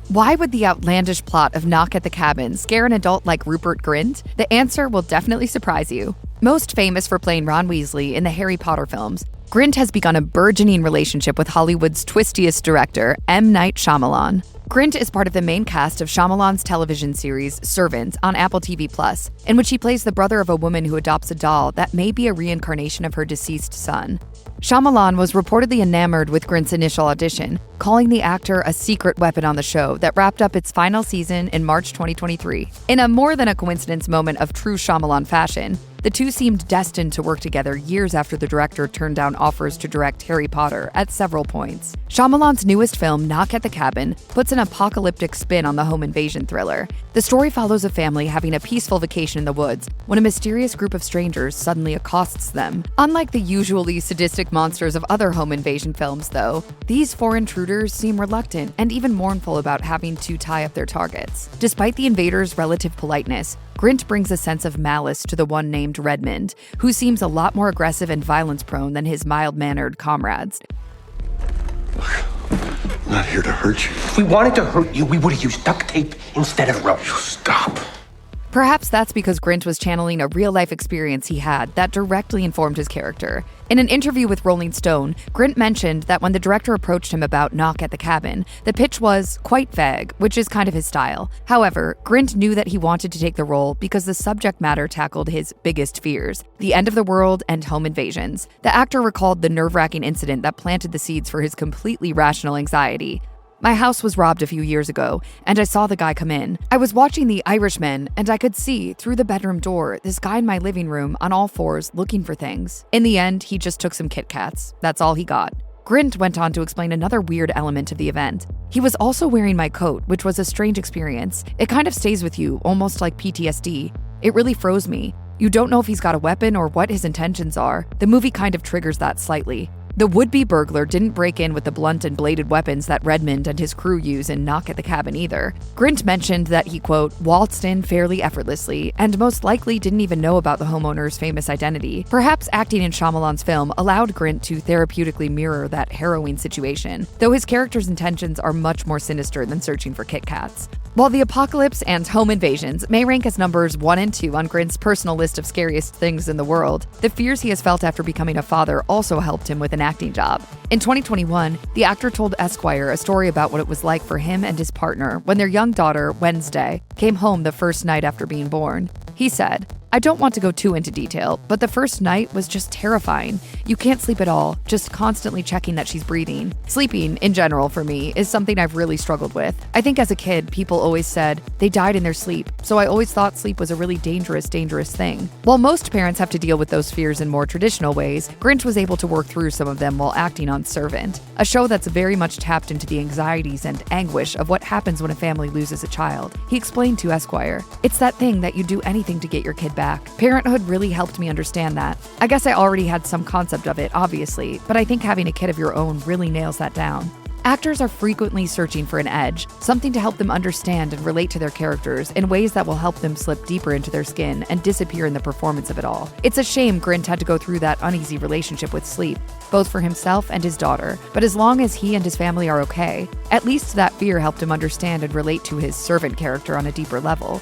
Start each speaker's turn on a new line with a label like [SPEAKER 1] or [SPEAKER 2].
[SPEAKER 1] Why would the outlandish plot of Knock at the Cabin scare an adult like Rupert Grint? The answer will definitely surprise you. Most famous for playing Ron Weasley in the Harry Potter films, Grint has begun a burgeoning relationship with Hollywood's twistiest director, M. Night Shyamalan. Grint is part of the main cast of Shyamalan's television series Servant on Apple TV+, in which he plays the brother of a woman who adopts a doll that may be a reincarnation of her deceased son. Shyamalan was reportedly enamored with Grint's initial audition, calling the actor a secret weapon on the show that wrapped up its final season in March 2023. In a more than a coincidence moment of true Shyamalan fashion, the two seemed destined to work together years after the director turned down offers to direct Harry Potter at several points. Shyamalan's newest film, Knock at the Cabin, puts an apocalyptic spin on the home invasion thriller. The story follows a family having a peaceful vacation in the woods when a mysterious group of strangers suddenly accosts them. Unlike the usually sadistic monsters of other home invasion films, though, these four intruders seem reluctant and even mournful about having to tie up their targets. Despite the invaders' relative politeness, Grint brings a sense of malice to the one named Redmond, who seems a lot more aggressive and violence-prone than his mild-mannered comrades.
[SPEAKER 2] Look, I'm not here to hurt you.
[SPEAKER 3] If we wanted to hurt you, we would have used duct tape instead of rope.
[SPEAKER 2] Stop.
[SPEAKER 1] Perhaps that's because Grint was channeling a real-life experience he had that directly informed his character. In an interview with Rolling Stone, Grint mentioned that when the director approached him about Knock at the Cabin, the pitch was quite vague, which is kind of his style. However, Grint knew that he wanted to take the role because the subject matter tackled his biggest fears, the end of the world and home invasions. The actor recalled the nerve-wracking incident that planted the seeds for his completely rational anxiety. My house was robbed a few years ago, and I saw the guy come in. I was watching The Irishman, and I could see, through the bedroom door, this guy in my living room on all fours looking for things. In the end, he just took some Kit Kats. That's all he got. Grint went on to explain another weird element of the event. He was also wearing my coat, which was a strange experience. It kind of stays with you, almost like PTSD. It really froze me. You don't know if he's got a weapon or what his intentions are. The movie kind of triggers that slightly. The would-be burglar didn't break in with the blunt and bladed weapons that Redmond and his crew use in Knock at the Cabin either. Grint mentioned that he, quote, waltzed in fairly effortlessly and most likely didn't even know about the homeowner's famous identity. Perhaps acting in Shyamalan's film allowed Grint to therapeutically mirror that harrowing situation, though his character's intentions are much more sinister than searching for Kit Kats. While the apocalypse and home invasions may rank as numbers 1 and 2 on Grint's personal list of scariest things in the world, the fears he has felt after becoming a father also helped him with an acting job. In 2021, the actor told Esquire a story about what it was like for him and his partner when their young daughter, Wednesday, came home the first night after being born. He said, "I don't want to go too into detail, but the first night was just terrifying. You can't sleep at all, just constantly checking that she's breathing. Sleeping, in general, for me, is something I've really struggled with. I think as a kid, people always said they died in their sleep, so I always thought sleep was a really dangerous thing." While most parents have to deal with those fears in more traditional ways, Grint was able to work through some of them while acting on Servant, a show that's very much tapped into the anxieties and anguish of what happens when a family loses a child. He explained to Esquire, "It's that thing that you do anything to get your kid back. Parenthood really helped me understand that. I guess I already had some concept of it, obviously, but I think having a kid of your own really nails that down." Actors are frequently searching for an edge, something to help them understand and relate to their characters in ways that will help them slip deeper into their skin and disappear in the performance of it all. It's a shame Grint had to go through that uneasy relationship with sleep, both for himself and his daughter, but as long as he and his family are okay, at least that fear helped him understand and relate to his servant character on a deeper level.